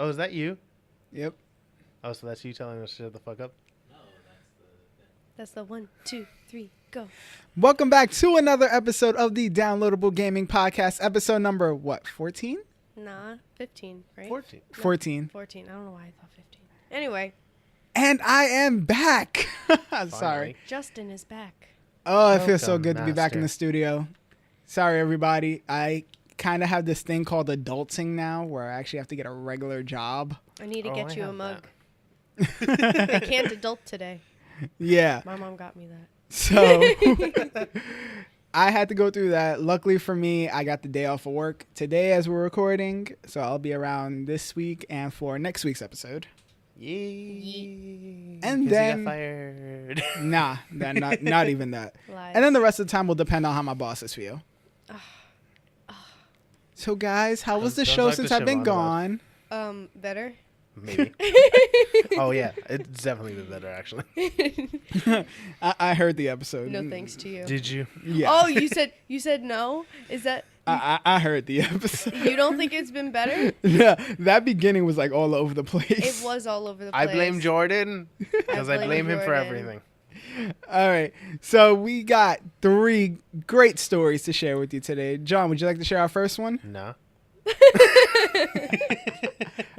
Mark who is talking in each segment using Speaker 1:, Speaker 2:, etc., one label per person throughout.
Speaker 1: Oh, is that you?
Speaker 2: Yep.
Speaker 1: Oh, so that's you telling us to shut the fuck up?
Speaker 3: That's the 1, 2, 3, go.
Speaker 2: Welcome back to another episode of the Downloadable Gaming Podcast. Episode number, what, 14?
Speaker 3: Nah, 15, right?
Speaker 1: 14.
Speaker 3: No,
Speaker 2: 14.
Speaker 3: 14. I don't know why I thought 15. Anyway,
Speaker 2: And I am back. Sorry.
Speaker 3: Justin is back.
Speaker 2: Oh, it feels so
Speaker 1: Welcome,
Speaker 2: good to be back in
Speaker 1: master.
Speaker 2: the studio. Sorry, everybody. I kind of have this thing called adulting now where I actually have to get a regular job.
Speaker 3: I need to
Speaker 1: Oh,
Speaker 3: get
Speaker 1: I
Speaker 3: you a
Speaker 1: have
Speaker 3: mug. I can't adult today.
Speaker 2: Yeah.
Speaker 3: My mom got me that.
Speaker 2: So I had to go through that. Luckily for me, I got the day off of work today as we're recording. So I'll be around this week and for next week's episode.
Speaker 1: Yay.
Speaker 2: And
Speaker 1: 'Cause
Speaker 2: then-
Speaker 1: you got fired.
Speaker 2: Nah, not even that.
Speaker 3: Lies.
Speaker 2: And then the rest of the time will depend on how my bosses feel. So guys, how was the
Speaker 1: Don't
Speaker 2: show
Speaker 1: talk to
Speaker 2: since I've been
Speaker 1: Siobhan about
Speaker 2: gone?
Speaker 3: Better?
Speaker 1: Maybe. Oh, yeah. It's definitely been better, actually.
Speaker 2: I heard the episode.
Speaker 3: No thanks to you.
Speaker 1: Did you?
Speaker 2: Yeah.
Speaker 3: Oh, you said no? Is that
Speaker 2: I heard the episode.
Speaker 3: you don't think it's been better?
Speaker 2: Yeah, that beginning was like all over the place.
Speaker 3: It was all over the place.
Speaker 1: I blame Jordan because I
Speaker 3: blame
Speaker 1: blame him for
Speaker 3: Jordan.
Speaker 1: everything.
Speaker 2: All right. So we got 3 great stories to share with you today. John, would you like to share our first one?
Speaker 1: No.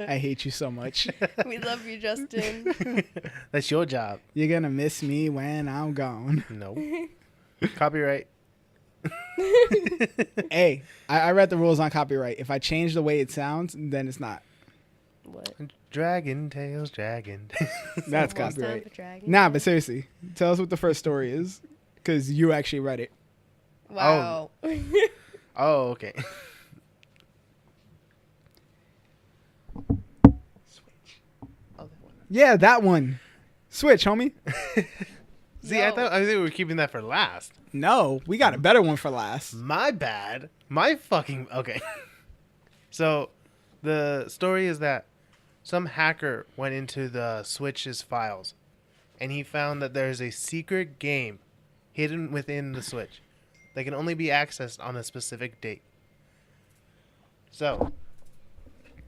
Speaker 2: I hate you so much.
Speaker 3: We love you, Justin.
Speaker 1: That's your job.
Speaker 2: You're going to miss me when I'm gone.
Speaker 1: No. Copyright.
Speaker 2: Hey, I read the rules on copyright. If I change the way it sounds, then it's not.
Speaker 3: What?
Speaker 1: Dragon Tales, Dragon Tales.
Speaker 2: That's
Speaker 3: Almost time
Speaker 2: copyright.
Speaker 3: for dragging.
Speaker 2: Nah, but seriously, tell us what the first story is. Because you actually read it.
Speaker 3: Wow.
Speaker 1: Oh, okay. Oh, that one.
Speaker 2: Yeah, that one. Switch, homie.
Speaker 1: See,
Speaker 3: Yo.
Speaker 1: I think we were keeping that for last.
Speaker 2: No, we got a better one for last.
Speaker 1: My bad. My fucking... Okay. So, the story is that some hacker went into the Switch's files, and he found that there's a secret game hidden within the Switch that can only be accessed on a specific date. So,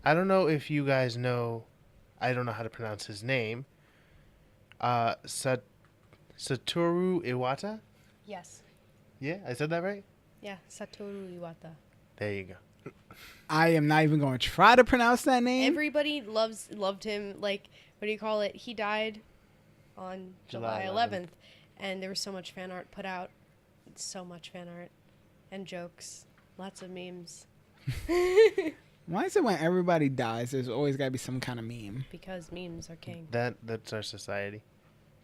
Speaker 1: I don't know if you guys know... I don't know how to pronounce his name. Satoru Iwata?
Speaker 3: Yes.
Speaker 1: Yeah, I said that right?
Speaker 3: Yeah, Satoru Iwata.
Speaker 1: There you go.
Speaker 2: I am not even going to try to pronounce that name.
Speaker 3: Everybody loved him. Like, what do you call it? He died on July
Speaker 1: July
Speaker 3: 11th, and there was so much fan art put out. So much fan art and jokes. Lots of memes.
Speaker 2: Why is it when everybody dies, there's always got to be some kind of meme?
Speaker 3: Because memes are king.
Speaker 1: That's our society.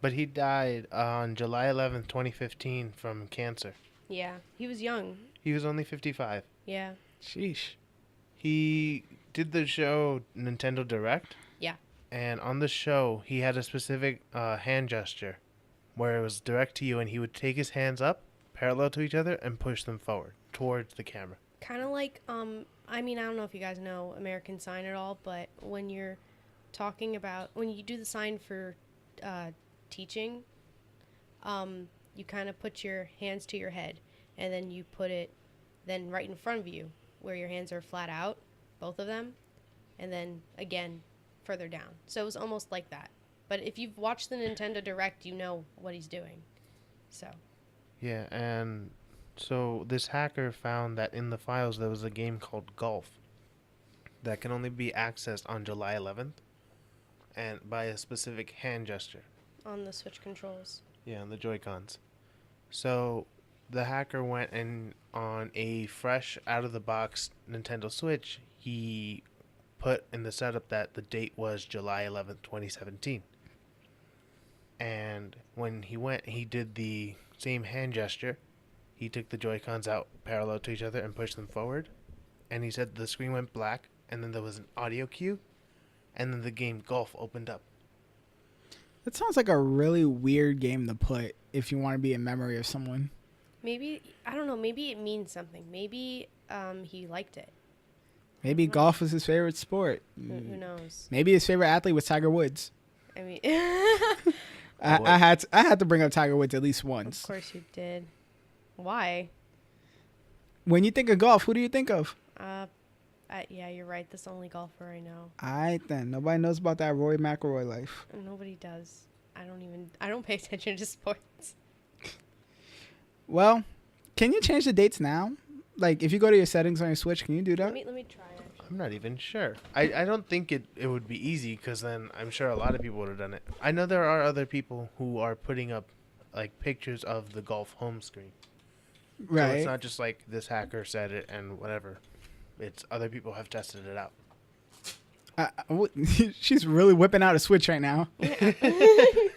Speaker 1: But he died on July 11th, 2015 from cancer.
Speaker 3: Yeah, he was young.
Speaker 1: He was only 55.
Speaker 3: Yeah.
Speaker 2: Sheesh.
Speaker 1: He did the show Nintendo Direct.
Speaker 3: Yeah.
Speaker 1: And on the show, he had a specific hand gesture where it was direct to you, and he would take his hands up parallel to each other and push them forward towards the camera.
Speaker 3: Kind of like, I mean, I don't know if you guys know American Sign at all, but when you're talking about, when you do the sign for teaching, you kind of put your hands to your head, and then you put it then right in front of you where your hands are flat out, both of them, and then again further down. So it was almost like that. But if you've watched the Nintendo Direct, you know what he's doing. So.
Speaker 1: Yeah, and so this hacker found that in the files there was a game called Golf that can only be accessed on July 11th and by a specific hand gesture.
Speaker 3: On the Switch controls.
Speaker 1: Yeah, on the Joy-Cons. So the hacker went and on a fresh out-of-the-box Nintendo Switch, he put in the setup that the date was July 11th, 2017. And when he went, he did the same hand gesture. He took the Joy-Cons out parallel to each other and pushed them forward. And he said the screen went black, and then there was an audio cue, and then the game Golf opened up.
Speaker 2: That sounds like a really weird game to put if you want to be in memory of someone.
Speaker 3: Maybe, I don't know, maybe it means something. Maybe he liked it.
Speaker 2: Maybe golf was his favorite sport.
Speaker 3: Who knows?
Speaker 2: Maybe his favorite athlete was Tiger Woods.
Speaker 3: I mean,
Speaker 2: I had to bring up Tiger Woods at least once.
Speaker 3: of course you did. Why?
Speaker 2: When you think of golf, who do you think of?
Speaker 3: Yeah, you're right. That's the only golfer I know.
Speaker 2: All right, then. Nobody knows about that Rory McIlroy life.
Speaker 3: Nobody does. I don't pay attention to sports.
Speaker 2: Well, can you change the dates now? Like, if you go to your settings on your Switch, can you do that?
Speaker 3: Let me try it.
Speaker 1: I'm not even sure. I don't think it would be easy because then I'm sure a lot of people would have done it. I know there are other people who are putting up like pictures of the golf home screen.
Speaker 2: Right.
Speaker 1: So it's not just like this hacker said it and whatever. It's other people have tested it out.
Speaker 2: She's really whipping out a Switch right now.
Speaker 3: I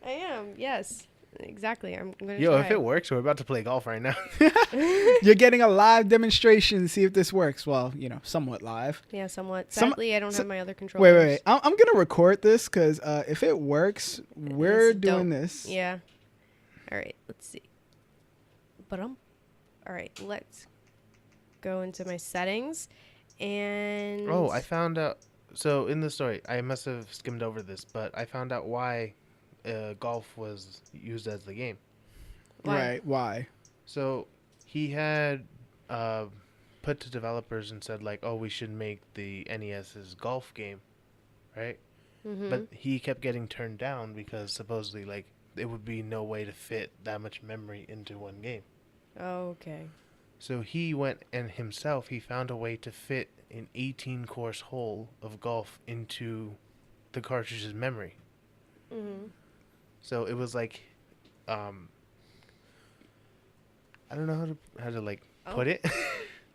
Speaker 3: am. Yes. Exactly. I'm gonna
Speaker 1: Yo,
Speaker 3: try
Speaker 1: if it works, we're about to play golf right now.
Speaker 2: You're getting a live demonstration to see if this works. Well, somewhat live.
Speaker 3: Yeah, somewhat. Sadly, I don't have my other
Speaker 2: Wait,
Speaker 3: controllers.
Speaker 2: wait. I'm going to record this because if it works, we're
Speaker 3: It's
Speaker 2: doing
Speaker 3: dope.
Speaker 2: this.
Speaker 3: Yeah. All right. Let's see. All right. Let's go into my settings, and
Speaker 1: Oh, I found out. So in the story, I must have skimmed over this, but I found out why golf was used as the game.
Speaker 3: Why?
Speaker 2: Right. Why?
Speaker 1: So he had put to developers and said like, "Oh, we should make the NES's golf game," right?
Speaker 3: Mm-hmm.
Speaker 1: But he kept getting turned down because supposedly like it would be no way to fit that much memory into one game.
Speaker 3: Okay.
Speaker 1: So he went and himself he found a way to fit an 18 course hole of golf into the cartridge's memory.
Speaker 3: Mm-hmm.
Speaker 1: So it was like, I don't know how to like put it,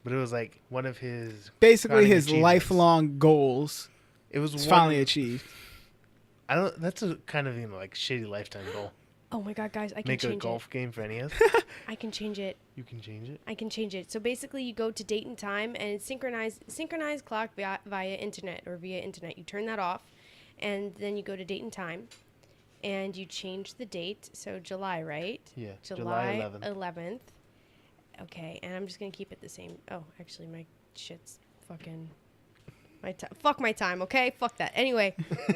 Speaker 1: but it was like one of his
Speaker 2: Basically,
Speaker 1: crowning
Speaker 2: his
Speaker 1: achievements.
Speaker 2: lifelong goals
Speaker 1: It was
Speaker 2: is
Speaker 1: one
Speaker 2: finally
Speaker 1: of-
Speaker 2: achieved.
Speaker 1: I don't. That's a kind of like shitty lifetime goal.
Speaker 3: Oh my God, guys! I can
Speaker 1: Make a
Speaker 3: change
Speaker 1: golf game for NES.
Speaker 3: it. I can change it.
Speaker 1: You can change it.
Speaker 3: I can change it. So basically, you go to date and time, and it's synchronized clock via internet or via internet. You turn that off, and then you go to date and time, and you change the date. So July, right?
Speaker 1: Yeah,
Speaker 3: July
Speaker 1: July 11th.
Speaker 3: 11th. Okay, and I'm just gonna keep it the same. Oh, actually, my shit's fucking. Fuck my time. Okay, fuck that. Anyway,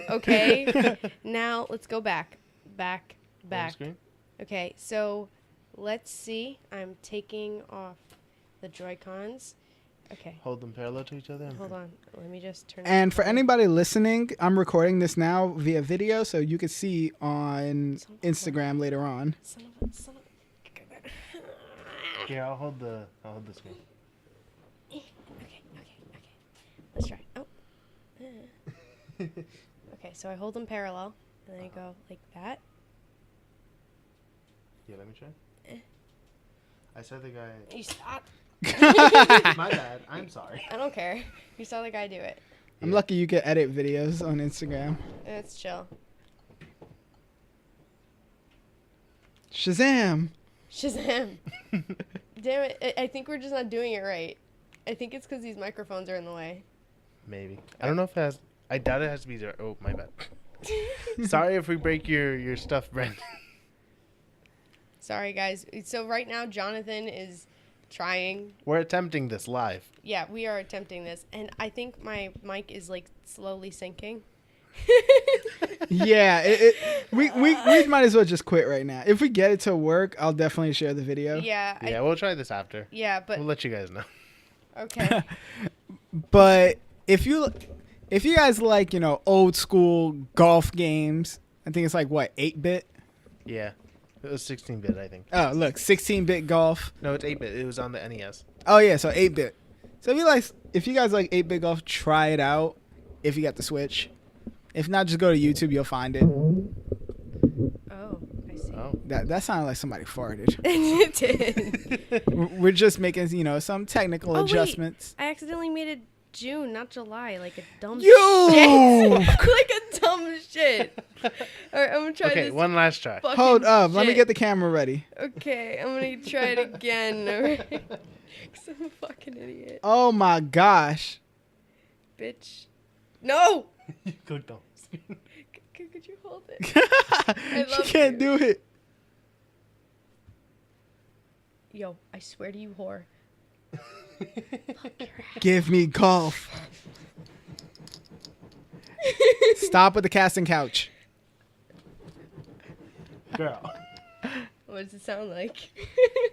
Speaker 3: okay. Now let's go back.
Speaker 1: Home
Speaker 3: Back.
Speaker 1: screen?
Speaker 3: Okay, so let's see. I'm taking off the Joy-Cons. Okay,
Speaker 1: Hold them parallel to each other.
Speaker 3: hold on. Let me just turn.
Speaker 2: And for
Speaker 3: on.
Speaker 2: anybody listening, I'm recording this now via video, so you can see on Instagram later on.
Speaker 3: Son of a.
Speaker 1: Here, I'll hold the screen.
Speaker 3: Okay. Let's try. Oh. Okay, so I hold them parallel, and then I go like that.
Speaker 1: Yeah, let me try. I saw the guy.
Speaker 3: You stop.
Speaker 1: My bad. I'm sorry.
Speaker 3: I don't care. You saw the guy do it.
Speaker 2: I'm
Speaker 1: Yeah.
Speaker 2: lucky you can edit videos on Instagram.
Speaker 3: It's chill.
Speaker 2: Shazam!
Speaker 3: Shazam! Damn it! I think we're just not doing it right. I think it's because these microphones are in the way.
Speaker 1: Maybe. I don't know if it has. I doubt it has to be there. Oh, my bad. Sorry if we break your stuff, Brent.
Speaker 3: Sorry, guys. So right now, Jonathan is trying.
Speaker 1: We're attempting this live.
Speaker 3: Yeah, we are attempting this, and I think my mic is like slowly sinking.
Speaker 2: Yeah, we might as well just quit right now. If we get it to work, I'll definitely share the video.
Speaker 3: Yeah.
Speaker 1: Yeah, we'll try this after.
Speaker 3: Yeah, but
Speaker 1: We'll let you guys know.
Speaker 3: okay.
Speaker 2: But if you guys like, old school golf games, I think it's like what, 8-bit?
Speaker 1: Yeah. It was 16-bit, I think.
Speaker 2: Oh, look, 16-bit golf.
Speaker 1: No, it's 8-bit. It was on the NES.
Speaker 2: Oh yeah, so 8-bit. So if you guys like 8-bit golf, try it out if you got the Switch. If not, just go to YouTube, you'll find it.
Speaker 3: Oh, I see.
Speaker 1: Oh.
Speaker 2: That sounded like somebody farted.
Speaker 3: It did.
Speaker 2: We're just making, some technical
Speaker 3: Oh, wait.
Speaker 2: adjustments.
Speaker 3: I accidentally made it June, not July, like a dumb
Speaker 2: Yo!
Speaker 3: shit. Like a dumb shit. All right, I'm gonna try
Speaker 1: Okay,
Speaker 3: this.
Speaker 1: one last try.
Speaker 3: fucking
Speaker 2: Hold up, let me
Speaker 3: shit.
Speaker 2: get the camera ready.
Speaker 3: Okay, I'm gonna try it again. Alright? 'Cause I'm a fucking idiot,
Speaker 2: Oh my gosh.
Speaker 3: bitch. No.
Speaker 1: You clicked on.
Speaker 3: Could you hold it?
Speaker 2: She
Speaker 3: love
Speaker 2: can't
Speaker 3: you.
Speaker 2: do it.
Speaker 3: Yo, I swear to you, whore.
Speaker 2: Give me golf. Stop with the casting couch.
Speaker 1: Girl.
Speaker 3: What does it sound like?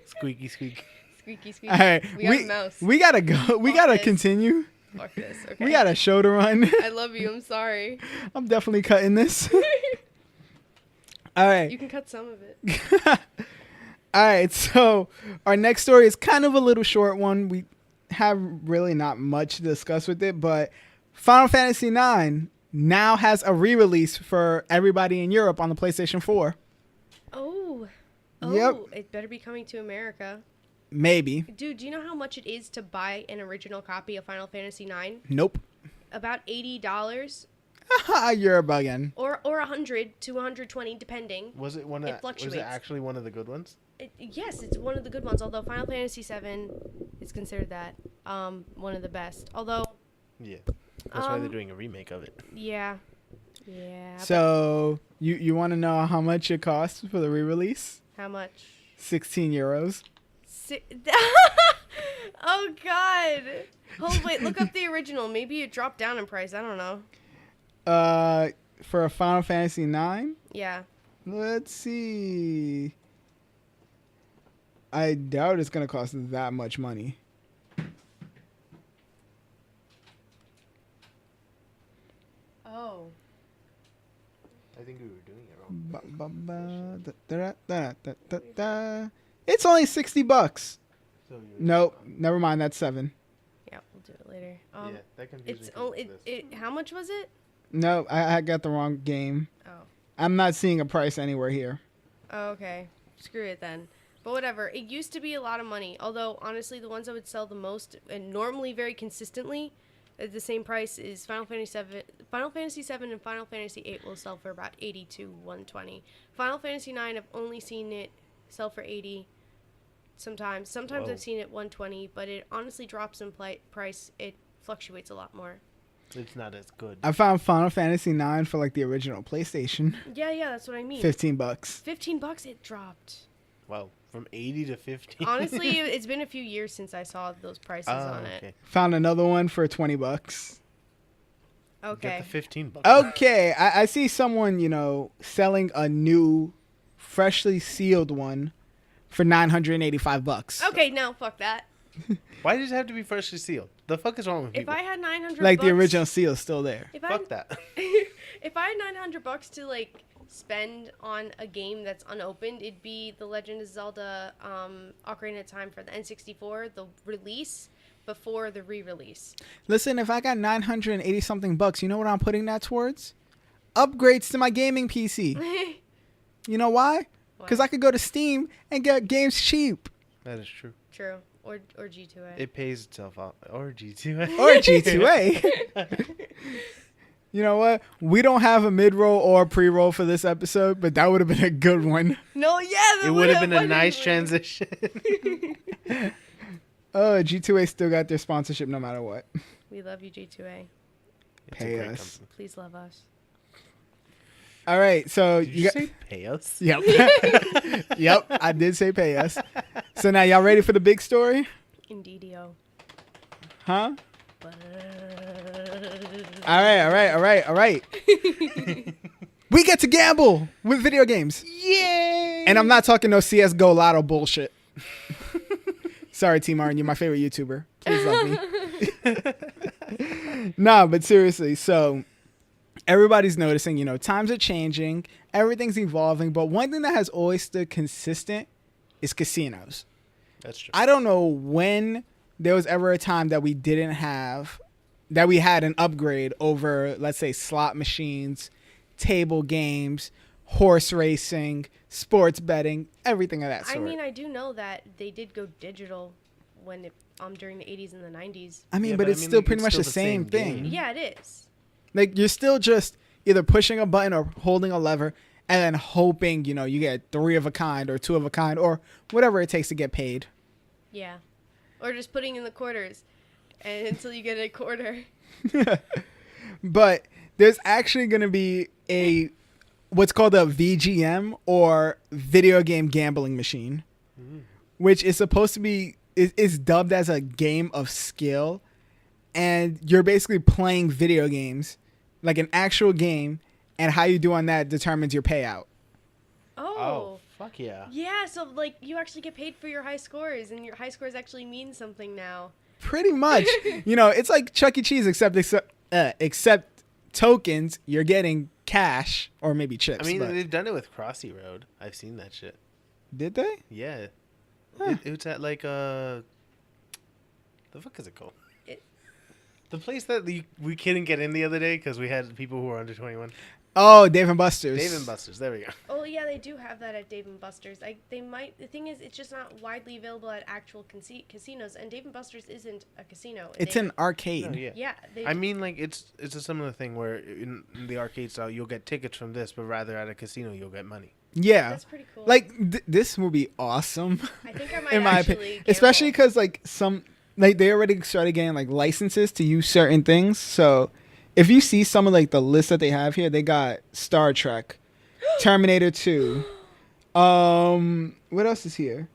Speaker 1: Squeaky squeak.
Speaker 3: Squeaky squeaky.
Speaker 2: All right,
Speaker 3: We got a mouse.
Speaker 2: we gotta go. We
Speaker 3: Fuck
Speaker 2: gotta
Speaker 3: this.
Speaker 2: continue.
Speaker 3: Fuck this. Okay.
Speaker 2: We got a show to run.
Speaker 3: I love you. I'm sorry.
Speaker 2: I'm definitely cutting this. All right.
Speaker 3: You can cut some of it.
Speaker 2: All right. So our next story is kind of a little short one. We have really not much to discuss with it, but Final Fantasy IX now has a re-release for everybody in Europe on the PlayStation 4.
Speaker 3: Oh.
Speaker 2: Yep.
Speaker 3: It better be coming to America.
Speaker 2: Maybe.
Speaker 3: Dude, do you know how much it is to buy an original copy of Final Fantasy IX?
Speaker 2: Nope.
Speaker 3: About $80
Speaker 2: You're bugging.
Speaker 3: or 100 to 120 depending.
Speaker 1: Was it one?
Speaker 3: It
Speaker 1: Was
Speaker 3: fluctuates.
Speaker 1: it actually one of the good ones?
Speaker 3: Yes, it's one of the good ones. Although Final Fantasy VII is considered that one of the best. Although,
Speaker 1: Yeah. That's why they're doing a remake of it.
Speaker 3: yeah.
Speaker 2: So you want to know how much it costs for the re-release?
Speaker 3: How much?
Speaker 2: 16 euros.
Speaker 3: Oh God! Oh wait, look up the original. Maybe it dropped down in price. I don't know.
Speaker 2: For a Final Fantasy 9?
Speaker 3: Yeah.
Speaker 2: Let's see. I doubt it's going to cost that much money.
Speaker 3: Oh.
Speaker 1: I think we were doing it wrong.
Speaker 2: It's only $60.
Speaker 1: So
Speaker 2: Nope, never mind. That's 7.
Speaker 3: Yeah, we'll do it later.
Speaker 1: yeah, that confused
Speaker 3: It's
Speaker 1: me 'cause
Speaker 3: only
Speaker 1: of this.
Speaker 3: how much was it?
Speaker 2: No, I got the wrong game.
Speaker 3: Oh.
Speaker 2: I'm not seeing a price anywhere here.
Speaker 3: Oh, okay. Screw it then. But whatever. It used to be a lot of money. Although honestly, the ones that would sell the most and normally very consistently at the same price is Final Fantasy VII. Final Fantasy VII and Final Fantasy VIII will sell for about 80 to 120. Final Fantasy IX, I've only seen it sell for 80. Sometimes
Speaker 1: Whoa.
Speaker 3: I've seen it 120, but it honestly drops in price. It fluctuates a lot more.
Speaker 1: It's not as good.
Speaker 2: I found Final Fantasy 9 for like the original PlayStation.
Speaker 3: Yeah, that's what I mean.
Speaker 2: $15.
Speaker 3: $15 it dropped.
Speaker 1: Wow, from 80 to 50.
Speaker 3: Honestly, it's been a few years since I saw those prices on it.
Speaker 1: Okay.
Speaker 2: Found another one for $20.
Speaker 1: Get
Speaker 3: Okay.
Speaker 1: the 15 bucks.
Speaker 2: Okay, I see someone, selling a new, freshly sealed one for $985.
Speaker 3: Okay, no, fuck that.
Speaker 1: Why does it have to be freshly sealed? The fuck is wrong with
Speaker 3: If
Speaker 1: people?
Speaker 3: I had 900
Speaker 2: Like
Speaker 3: bucks,
Speaker 2: the original seal is still there.
Speaker 3: if I
Speaker 1: Fuck that.
Speaker 3: if I had 900 bucks to like spend on a game that's unopened, it'd be The Legend of Zelda Ocarina of Time for the N64, the release before the re-release.
Speaker 2: Listen, if I got 980 something bucks, you know what I'm putting that towards? Upgrades to my gaming PC. You know why? Because I could go to Steam and get games cheap.
Speaker 1: That is true.
Speaker 3: True. Or G2A.
Speaker 1: It pays itself out. Or G2A.
Speaker 2: Or G2A. You know what? We don't have a mid-roll or pre-roll for this episode, but that would have been a good one.
Speaker 3: No, yeah,
Speaker 1: It would have been a nice transition.
Speaker 2: Oh, G2A still got their sponsorship no matter what.
Speaker 3: We love you, G2A.
Speaker 1: It's
Speaker 2: Pay
Speaker 1: a great
Speaker 2: us.
Speaker 1: company.
Speaker 3: Please love us.
Speaker 2: All right, so
Speaker 1: Did you say pay us?
Speaker 2: Yep. Yep, I did say pay us. So now y'all ready for the big story?
Speaker 3: Indeedio.
Speaker 2: Huh? All right. We get to gamble with video games.
Speaker 1: Yay!
Speaker 2: And I'm not talking no CSGO Lotto bullshit. Sorry, T Martin, you're my favorite YouTuber. Please love me. Nah, but seriously, so everybody's noticing, times are changing, everything's evolving, but one thing that has always stood consistent is casinos.
Speaker 1: That's true.
Speaker 2: I don't know when there was ever a time that we had an upgrade over, let's say, slot machines, table games, horse racing, sports betting, everything of that sort.
Speaker 3: I mean, I do know that they did go digital during the 80s and the 90s.
Speaker 2: But it's still pretty much
Speaker 1: still
Speaker 2: the same thing.
Speaker 1: game.
Speaker 3: Yeah, it is.
Speaker 2: Like, you're still just either pushing a button or holding a lever and then hoping, you get 3 of a kind or 2 of a kind or whatever it takes to get paid.
Speaker 3: Yeah. Or just putting in the quarters and until you get a quarter.
Speaker 2: But there's actually going to be what's called a VGM or video game gambling machine, which is supposed to be is dubbed as a game of skill, and you're basically playing video games like an actual game, and how you do on that determines your payout.
Speaker 3: Oh.
Speaker 1: Fuck yeah.
Speaker 3: Yeah, so like you actually get paid for your high scores, and your high scores actually mean something now.
Speaker 2: Pretty much. It's like Chuck E. Cheese, except tokens. You're getting cash or maybe chips.
Speaker 1: I mean,
Speaker 2: but
Speaker 1: they've done it with Crossy Road. I've seen that shit.
Speaker 2: did they?
Speaker 1: Yeah.
Speaker 2: Huh.
Speaker 1: It's at like the fuck is it called?
Speaker 3: It-
Speaker 1: The place that we couldn't get in the other day because we had people who were under 21.
Speaker 2: Oh, Dave and Buster's.
Speaker 1: Dave and Buster's. There we go.
Speaker 3: Oh yeah, they do have that at Dave and Buster's. They might. The thing is, it's just not widely available at actual casinos, and Dave and Buster's isn't a casino.
Speaker 2: It's
Speaker 3: They-
Speaker 2: an arcade.
Speaker 1: Oh, yeah.
Speaker 3: Yeah. They,
Speaker 1: I mean, like it's a similar thing where in the arcade style you'll get tickets from this, but rather at a casino you'll get money.
Speaker 2: Yeah.
Speaker 3: that's pretty cool.
Speaker 2: Like this will be awesome.
Speaker 3: I think I might
Speaker 2: in my
Speaker 3: actually
Speaker 2: opinion,
Speaker 3: gamble.
Speaker 2: especially because they already started getting like licenses to use certain things. So if you see some of like the list that they have here, they got Star Trek, Terminator 2. What else is here?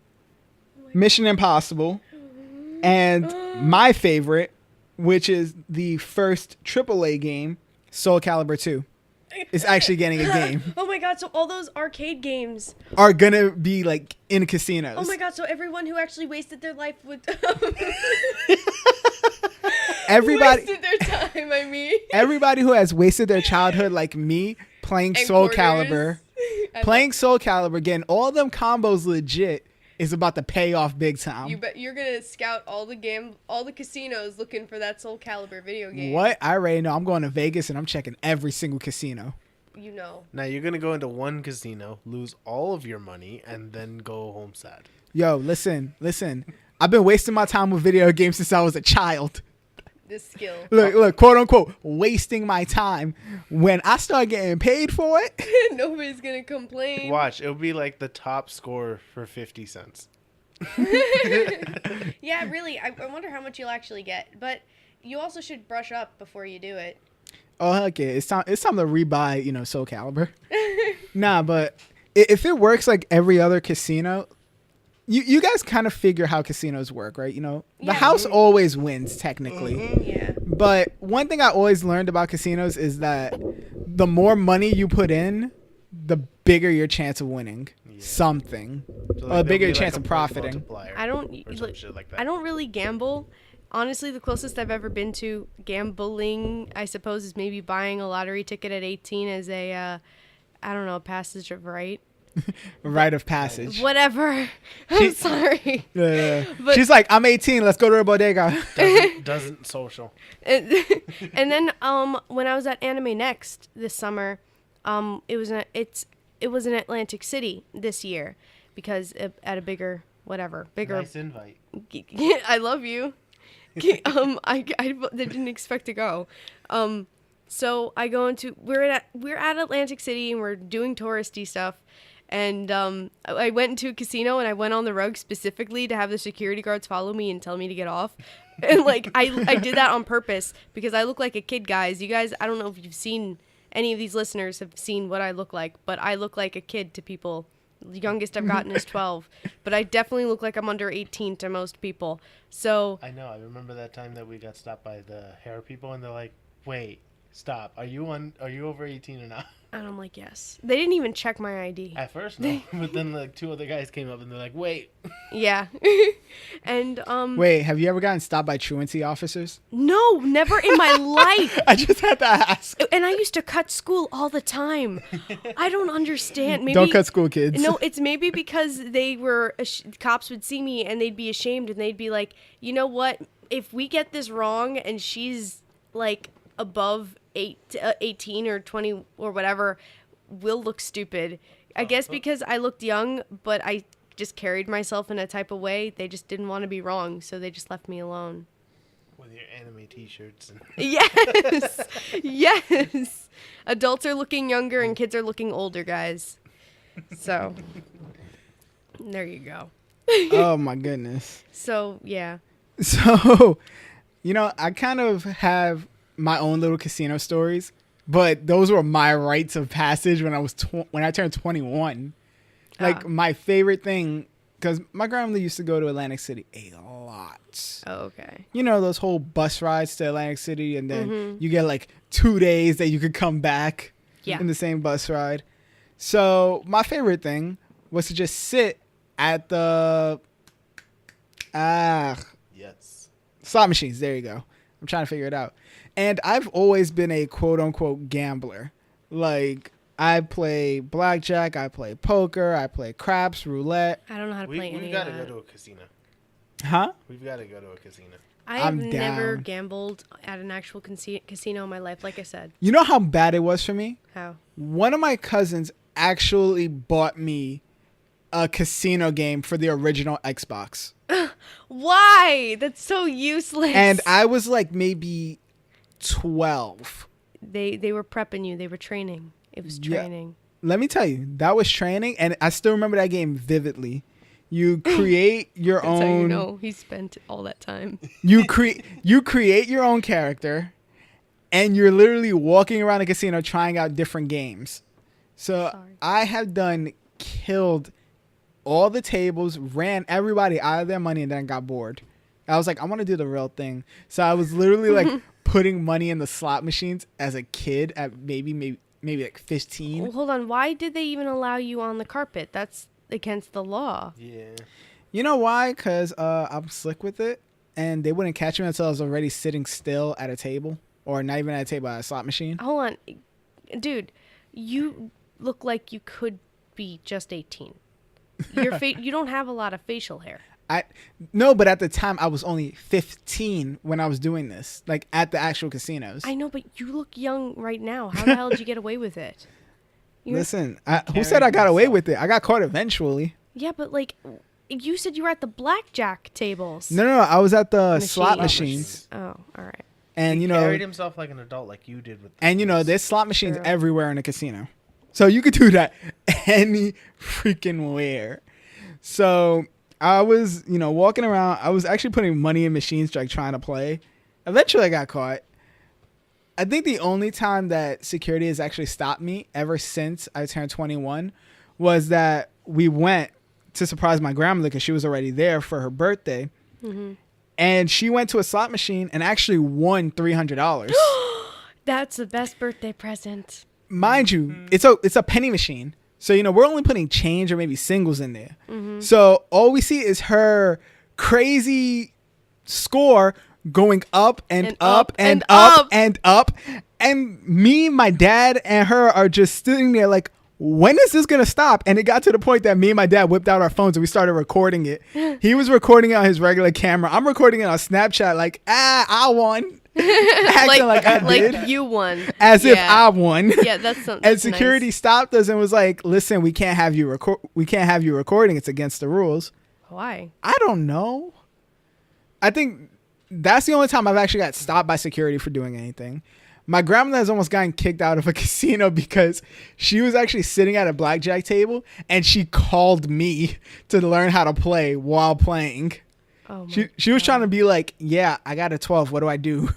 Speaker 2: Mission Impossible, and my favorite, which is the first AAA game, Soul Calibur 2. Is actually getting a game.
Speaker 3: Oh my god! So all those arcade games.
Speaker 2: Are gonna be like in casinos.
Speaker 3: Oh my god! So everyone who actually wasted their life would.
Speaker 2: Everybody,
Speaker 3: wasted their time. I mean.
Speaker 2: everybody who has wasted their childhood like me playing
Speaker 3: And
Speaker 2: Soul
Speaker 3: quarters.
Speaker 2: Calibur,
Speaker 3: I
Speaker 2: playing Soul Calibur, getting all them combos legit is about to pay off big time.
Speaker 3: You bet you're gonna scout all the casinos looking for that Soul Calibur video game.
Speaker 2: What? I already know. I'm going to Vegas and I'm checking every single casino.
Speaker 3: You know.
Speaker 1: Now you're gonna go into one casino, lose all of your money, and then go home sad.
Speaker 2: Yo, listen. I've been wasting my time with video games since I was a child.
Speaker 3: This skill.
Speaker 2: Look, quote unquote, wasting my time. When I start getting paid for it,
Speaker 3: Nobody's gonna complain.
Speaker 1: Watch, it'll be like the top score for 50 cents.
Speaker 3: Yeah, really. I wonder how much you'll actually get. But you also should brush up before you do it.
Speaker 2: oh heck yeah, it's time to rebuy, Soul Calibur. Nah, but if it works like every other casino, you guys kind of figure how casinos work, right? The
Speaker 3: Yeah.
Speaker 2: house always wins technically.
Speaker 3: Yeah.
Speaker 2: But one thing I always learned about casinos is that the more money you put in, the bigger your chance of winning something.
Speaker 1: So,
Speaker 2: Or
Speaker 1: there'll
Speaker 2: bigger
Speaker 1: be,
Speaker 2: chance
Speaker 1: a
Speaker 2: of
Speaker 1: point
Speaker 2: profiting.
Speaker 1: multiplier
Speaker 3: I don't.
Speaker 1: or some shit like that.
Speaker 3: I don't really gamble. Honestly, the closest I've ever been to gambling, I suppose, is maybe buying a lottery ticket at 18 as a, I don't know, passage of right.
Speaker 2: Rite of passage.
Speaker 3: Whatever. I'm sorry.
Speaker 2: Yeah.
Speaker 3: But-
Speaker 2: She's like, I'm 18. Let's go to a bodega.
Speaker 1: Doesn't social.
Speaker 3: And then when I was at Anime Next this summer, it was in Atlantic City this year because at a bigger
Speaker 1: Nice invite.
Speaker 3: I love you. I didn't expect to go. So I go into we're at Atlantic City and we're doing touristy stuff. And I went into a casino and I went on the rug specifically to have the security guards follow me and tell me to get off. And like I did that on purpose because I look like a kid, guys. You guys, I don't know if you've seen any of these listeners have seen what I look like, but I look like a kid to people. The youngest I've gotten is 12, but I definitely look like I'm under 18 to most people. So
Speaker 1: I know. I remember that time that we got stopped by the hair people, and they're like, "Wait, stop. Are you over 18 or not?"
Speaker 3: and I'm like, yes. They didn't even check my ID.
Speaker 1: At first, no. But then like two other guys came up and they're like, "Wait."
Speaker 3: Yeah. And
Speaker 2: Wait, have you ever gotten stopped by truancy officers?
Speaker 3: no, never in my life.
Speaker 2: I just had to ask.
Speaker 3: And I used to cut school all the time. I don't understand. Maybe
Speaker 2: Don't cut school, kids.
Speaker 3: No, it's maybe because they were cops would see me and they'd be ashamed and they'd be like, you know what? If we get this wrong and she's like above 18 or 20 or whatever, we'll look stupid. I guess because I looked young, but I just carried myself in a type of way. They just didn't want to be wrong, so they just left me alone.
Speaker 1: With your anime T-shirts. And
Speaker 3: Yes. Yes. Adults are looking younger and kids are looking older, guys. So, there you go.
Speaker 2: Oh my goodness.
Speaker 3: So, yeah.
Speaker 2: So, I kind of have my own little casino stories, but those were my rites of passage when I turned 21. Like my favorite thing, because my grandmother used to go to Atlantic City a lot.
Speaker 3: Oh, okay.
Speaker 2: Those whole bus rides to Atlantic City, and then you get like 2 days that you could come back
Speaker 3: Yeah.
Speaker 2: in the same bus ride. So my favorite thing was to just sit at the
Speaker 1: yes.
Speaker 2: Slot machines. There you go. I'm trying to figure it out. And I've always been a quote unquote gambler. Like, I play blackjack, I play poker, I play craps, roulette.
Speaker 3: I don't know how to play any
Speaker 1: We've
Speaker 3: of
Speaker 1: got to
Speaker 3: that.
Speaker 1: go to a casino.
Speaker 2: Huh?
Speaker 1: We've got to go to a casino.
Speaker 3: I have
Speaker 2: I'm
Speaker 3: never
Speaker 2: down.
Speaker 3: gambled at an actual casino in my life, like I said.
Speaker 2: You know how bad it was for me?
Speaker 3: How?
Speaker 2: One of my cousins actually bought me a casino game for the original Xbox.
Speaker 3: Why? That's so useless.
Speaker 2: And I was like maybe 12.
Speaker 3: They were prepping you. They were training. It was
Speaker 2: Yeah.
Speaker 3: training.
Speaker 2: Let me tell you, that was training, and I still remember that game vividly. You create your
Speaker 3: That's
Speaker 2: own.
Speaker 3: how you know he spent all that time.
Speaker 2: You create your own character, and you're literally walking around a casino trying out different games. So
Speaker 3: Sorry.
Speaker 2: I have killed all the tables, ran everybody out of their money, and then got bored. I was like, I want to do the real thing. So I was literally like putting money in the slot machines as a kid at maybe like 15.
Speaker 3: Well, hold on. Why did they even allow you on the carpet? That's against the law.
Speaker 1: Yeah.
Speaker 2: You know why? Because I'm slick with it, and they wouldn't catch me until I was already sitting still at a table, or not even at a table, at a slot machine.
Speaker 3: Hold on. Dude, you look like you could be just 18. You don't have a lot of facial hair.
Speaker 2: No, but at the time I was only 15 when I was doing this, like at the actual casinos.
Speaker 3: I know, but you look young right now. How the hell did you get away with it?
Speaker 2: Listen, who said I got away with it? I got caught eventually.
Speaker 3: Yeah, but like, you said you were at the blackjack tables.
Speaker 2: No, I was at the slot
Speaker 3: Machines.
Speaker 2: machines,
Speaker 3: Oh, all right.
Speaker 2: and
Speaker 1: He
Speaker 2: you know,
Speaker 1: carried himself like an adult, like you did with.
Speaker 2: there's slot machines
Speaker 3: True.
Speaker 2: everywhere in a casino, so you could do that any freaking where. So I was, walking around. I was actually putting money in machines, like trying to play. Eventually, I got caught. I think the only time that security has actually stopped me ever since I turned 21 was that we went to surprise my grandmother because she was already there for her birthday.
Speaker 3: Mm-hmm.
Speaker 2: And she went to a slot machine and actually won $300.
Speaker 3: That's the best birthday present.
Speaker 2: Mind you, it's a penny machine. So, we're only putting change or maybe singles in there.
Speaker 3: Mm-hmm.
Speaker 2: So all we see is her crazy score going up and up and up and up. And me, my dad, and her are just sitting there like, when is this going to stop? And it got to the point that me and my dad whipped out our phones and we started recording it. He was recording it on his regular camera. I'm recording it on Snapchat like, I won. Acting like I did.
Speaker 3: Like you won.
Speaker 2: As if I won.
Speaker 3: Yeah, that's
Speaker 2: And security
Speaker 3: nice.
Speaker 2: stopped us and was like, "Listen, we can't have you record. We can't have you recording. It's against the rules."
Speaker 3: Why?
Speaker 2: I don't know. I think that's the only time I've actually got stopped by security for doing anything. My grandmother has almost gotten kicked out of a casino because she was actually sitting at a blackjack table and she called me to learn how to play while playing.
Speaker 3: Oh
Speaker 2: She was trying to be like, "Yeah, I got a 12. What do I do?"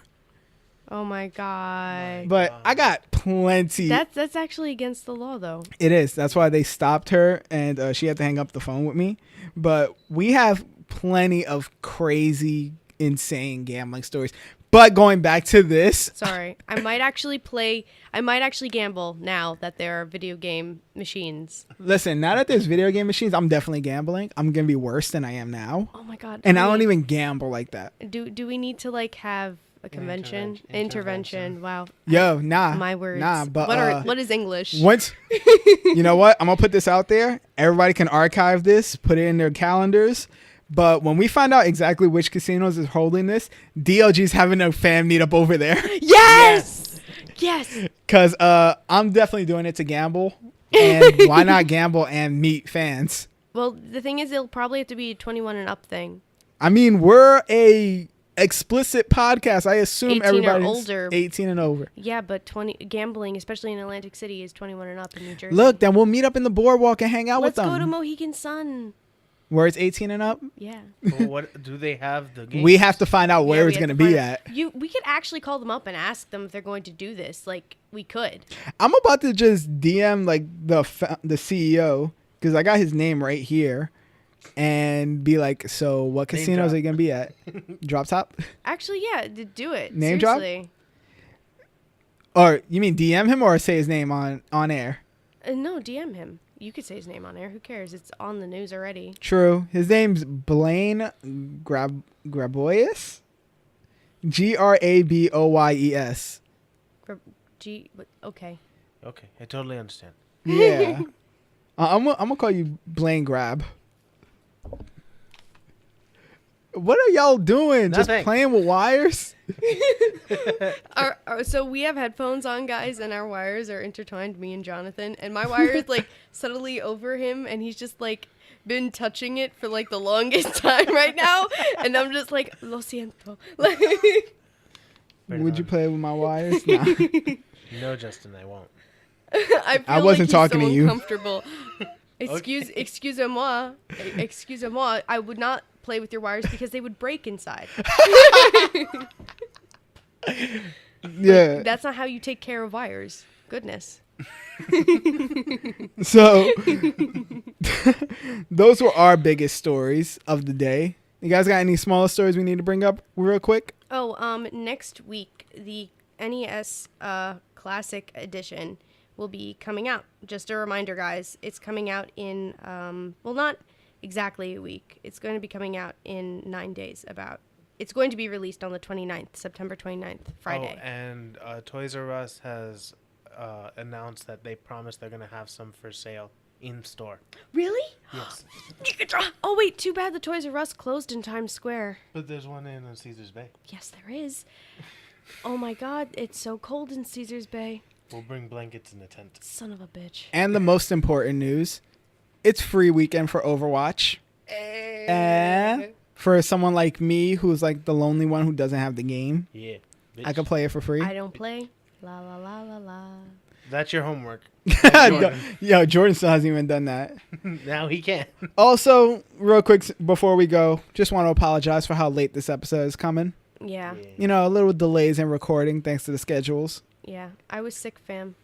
Speaker 3: Oh my god.
Speaker 2: But I got plenty.
Speaker 3: That's actually against the law, though.
Speaker 2: It is. That's why they stopped her, and she had to hang up the phone with me. But we have plenty of crazy, insane gambling stories. But going back to this,
Speaker 3: Sorry, I might actually gamble now that there are video game machines.
Speaker 2: listen, now that there's video game machines, I'm definitely gambling. I'm going to be worse than I am now.
Speaker 3: Oh my god.
Speaker 2: And I don't even gamble like that.
Speaker 3: Do we need to like have a convention? Intervention. Wow.
Speaker 2: Yo, nah.
Speaker 3: My words.
Speaker 2: Nah, but
Speaker 3: what is English?
Speaker 2: once, you know what? I'm going to put this out there. Everybody can archive this, put it in their calendars. But when we find out exactly which casinos is holding this, DLG's having a fan meetup over there.
Speaker 3: Yes. Yes.
Speaker 2: Because I'm definitely doing it to gamble. And why not gamble and meet fans?
Speaker 3: Well, the thing is, it'll probably have to be a 21 and up thing.
Speaker 2: I mean, we're a explicit podcast. I assume
Speaker 3: 18 or
Speaker 2: everybody's
Speaker 3: older.
Speaker 2: 18 and over.
Speaker 3: Yeah, but gambling, especially in Atlantic City, is 21 and up in New Jersey.
Speaker 2: Look, then we'll meet up in the boardwalk and hang out
Speaker 3: Let's
Speaker 2: with them.
Speaker 3: go to Mohegan Sun.
Speaker 2: Where it's 18 and up?
Speaker 3: Yeah.
Speaker 1: Well, what do they have the games?
Speaker 2: We have to find out where
Speaker 3: Yeah,
Speaker 2: it's
Speaker 3: we have
Speaker 2: going to
Speaker 3: to
Speaker 2: be
Speaker 3: find
Speaker 2: at.
Speaker 3: We could actually call them up and ask them if they're going to do this. Like, we could.
Speaker 2: I'm about to just DM like the CEO because I got his name right here and be like, so what
Speaker 1: Name
Speaker 2: casinos
Speaker 1: drop.
Speaker 2: are you going to be at? Drop top?
Speaker 3: Actually, yeah, do it.
Speaker 2: Name drop?
Speaker 3: Seriously.
Speaker 2: Or you mean DM him or say his name on air?
Speaker 3: No, DM him. You could say his name on air. Who cares? It's on the news already.
Speaker 2: True. His name's Blaine Graboyes. Graboyes.
Speaker 3: Okay.
Speaker 1: Okay, I totally understand.
Speaker 2: Yeah. I'm gonna call you Blaine Grab. What are y'all doing?
Speaker 1: Nothing.
Speaker 2: Just playing with wires?
Speaker 3: So we have headphones on, guys, and our wires are intertwined, me and Jonathan, and my wire is like subtly over him, and he's just like been touching it for like the longest time right now, and I'm just like, lo siento. Like,
Speaker 2: Would you play with my wires? Nah.
Speaker 1: No, Justin, I won't.
Speaker 3: I feel
Speaker 2: I wasn't
Speaker 3: like
Speaker 2: talking
Speaker 3: he's so
Speaker 2: to you.
Speaker 3: uncomfortable. Excusez-moi. Excusez-moi. I would not play with your wires because they would break inside.
Speaker 2: Yeah.
Speaker 3: That's not how you take care of wires. Goodness.
Speaker 2: So those were our biggest stories of the day. You guys got any smaller stories we need to bring up real quick?
Speaker 3: Oh, next week the NES Classic Edition will be coming out. Just a reminder, guys, it's coming out in well, not exactly a week. It's going to be coming out in 9 days. It's going to be released on the 29th, September 29th, Friday.
Speaker 1: Oh, and Toys R Us has announced that they promised they're going to have some for sale in store.
Speaker 3: Really?
Speaker 1: Yes.
Speaker 3: Oh wait, too bad the Toys R Us closed in Times Square.
Speaker 1: But there's one in Caesar's Bay.
Speaker 3: Yes, there is. Oh my God, it's so cold in Caesar's Bay.
Speaker 1: We'll bring blankets in a tent.
Speaker 3: Son of a bitch.
Speaker 2: And the most important news, it's free weekend for Overwatch. For someone like me who's like the lonely one who doesn't have the game,
Speaker 1: Yeah. Bitch.
Speaker 2: I could play it for free.
Speaker 3: I don't play. La la la la la.
Speaker 1: That's your homework.
Speaker 2: Yo, Jordan still hasn't even done that.
Speaker 1: Now he can.
Speaker 2: Also, real quick before we go, just want to apologize for how late this episode is coming.
Speaker 3: Yeah.
Speaker 2: You know, a little delays in recording thanks to the schedules.
Speaker 3: Yeah. I was sick, fam.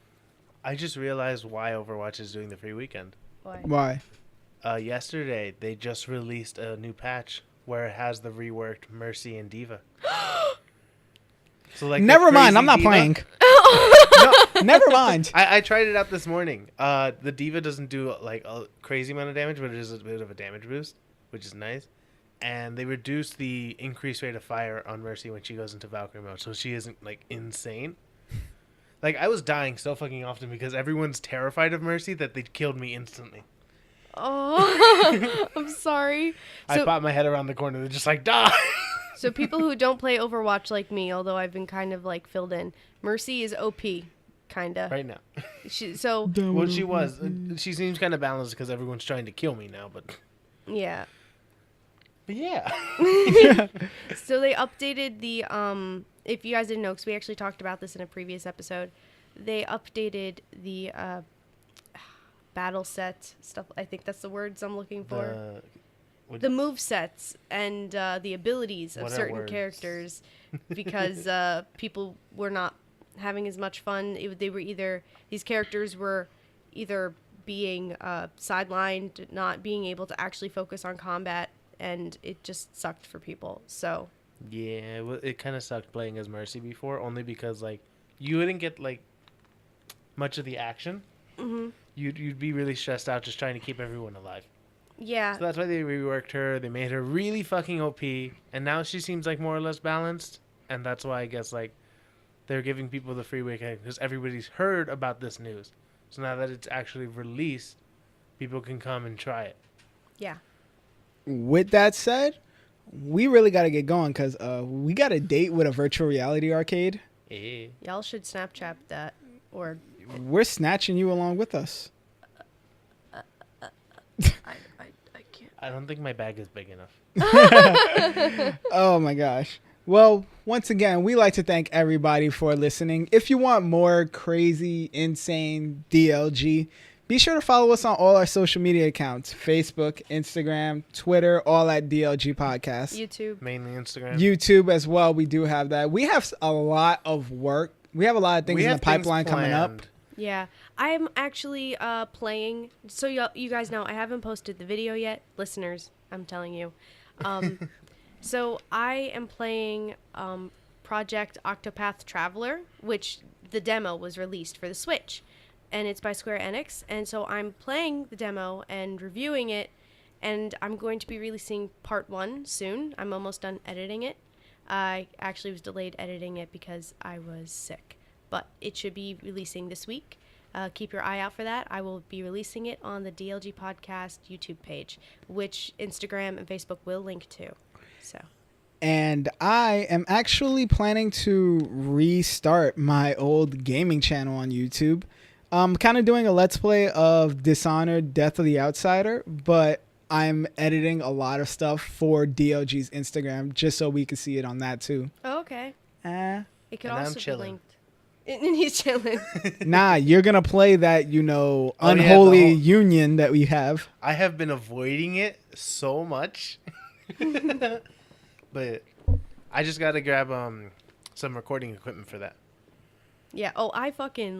Speaker 1: I just realized why Overwatch is doing the free weekend.
Speaker 3: Why?
Speaker 2: Why?
Speaker 1: Yesterday, they just released a new patch where it has the reworked Mercy and Diva. So like,
Speaker 2: Never mind, I'm not
Speaker 1: Diva,
Speaker 2: playing.
Speaker 1: No,
Speaker 2: Never mind.
Speaker 1: I tried it out this morning. The Diva doesn't do like a crazy amount of damage, but it is a bit of a damage boost, which is nice. And they reduced the increased rate of fire on Mercy when she goes into Valkyrie mode, so she isn't like insane. Like, I was dying so fucking often because everyone's terrified of Mercy that they killed me instantly.
Speaker 3: Oh, I'm sorry.
Speaker 1: I
Speaker 3: So,
Speaker 1: popped my head around the corner. They're just like, die!
Speaker 3: so people who don't play Overwatch like me, although I've been kind of like filled in, Mercy is OP, kinda.
Speaker 1: Right now.
Speaker 3: So
Speaker 1: Well, she was. She seems kind of balanced because everyone's trying to kill me now, but
Speaker 3: yeah.
Speaker 1: yeah.
Speaker 3: So they updated the if you guys didn't know, because we actually talked about this in a previous episode, they updated the battle set stuff. I think that's the words I'm looking for. The move sets and the abilities of
Speaker 1: What are
Speaker 3: certain
Speaker 1: words?
Speaker 3: characters, because people were not having as much fun. These characters were either being sidelined, not being able to actually focus on combat, and it just sucked for people. So
Speaker 1: Yeah, it kind of sucked playing as Mercy before, only because like you wouldn't get like much of the action.
Speaker 3: mhm.
Speaker 1: You'd be really stressed out just trying to keep everyone alive.
Speaker 3: Yeah.
Speaker 1: So that's why they reworked her. They made her really fucking OP, and now she seems like more or less balanced. And that's why I guess like they're giving people the free weekend because everybody's heard about this news. So now that it's actually released, people can come and try it.
Speaker 3: Yeah.
Speaker 2: With that said, we really got to get going because we got a date with a virtual reality arcade.
Speaker 1: Eh.
Speaker 3: Y'all should Snapchat that, or
Speaker 2: We're snatching you along with us.
Speaker 3: I can't.
Speaker 1: I don't think my bag is big enough.
Speaker 2: Oh my gosh. Well, once again, we like to thank everybody for listening. If you want more crazy, insane DLG, be sure to follow us on all our social media accounts: Facebook, Instagram, Twitter, all at DLG Podcast.
Speaker 3: YouTube.
Speaker 1: Mainly Instagram.
Speaker 2: YouTube as well. We do have that. We have a lot of work. We have a lot of things
Speaker 1: We
Speaker 2: in the
Speaker 1: have things
Speaker 2: pipeline coming up.
Speaker 1: planned.
Speaker 3: Yeah, I'm actually playing. So you guys know I haven't posted the video yet, listeners. I'm telling you. So I am playing Project Octopath Traveler, which the demo was released for the Switch, and it's by Square Enix. And so I'm playing the demo and reviewing it, and I'm going to be releasing part 1 soon. I'm almost done editing it. I actually was delayed editing it because I was sick, but it should be releasing this week. Keep your eye out for that. I will be releasing it on the DLG Podcast YouTube page, which Instagram and Facebook will link to. So.
Speaker 2: And I am actually planning to restart my old gaming channel on YouTube. I'm kind of doing a Let's Play of Dishonored Death of the Outsider, but I'm editing a lot of stuff for DLG's Instagram just so we can see it on that too.
Speaker 3: Oh, okay.
Speaker 2: Eh.
Speaker 3: It could
Speaker 1: And I'm
Speaker 3: also be
Speaker 1: chilling.
Speaker 3: linked. And he's chilling.
Speaker 2: Nah, you're going to play that,
Speaker 1: Oh, yeah,
Speaker 2: unholy
Speaker 1: the whole-
Speaker 2: union that we have.
Speaker 1: I have been avoiding it so much. But I just got to grab some recording equipment for that.
Speaker 3: Yeah. Oh, I fucking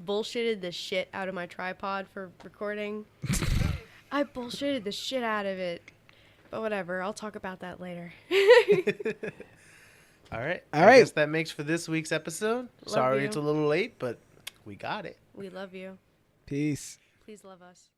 Speaker 3: bullshitted the shit out of my tripod for recording. I bullshitted the shit out of it. But whatever. I'll talk about that later.
Speaker 1: All right.
Speaker 2: All
Speaker 1: I
Speaker 2: right.
Speaker 1: guess that makes for this week's episode. Sorry
Speaker 3: you.
Speaker 1: it's a little late, but we got it.
Speaker 3: We love you.
Speaker 2: Peace.
Speaker 3: Please love us.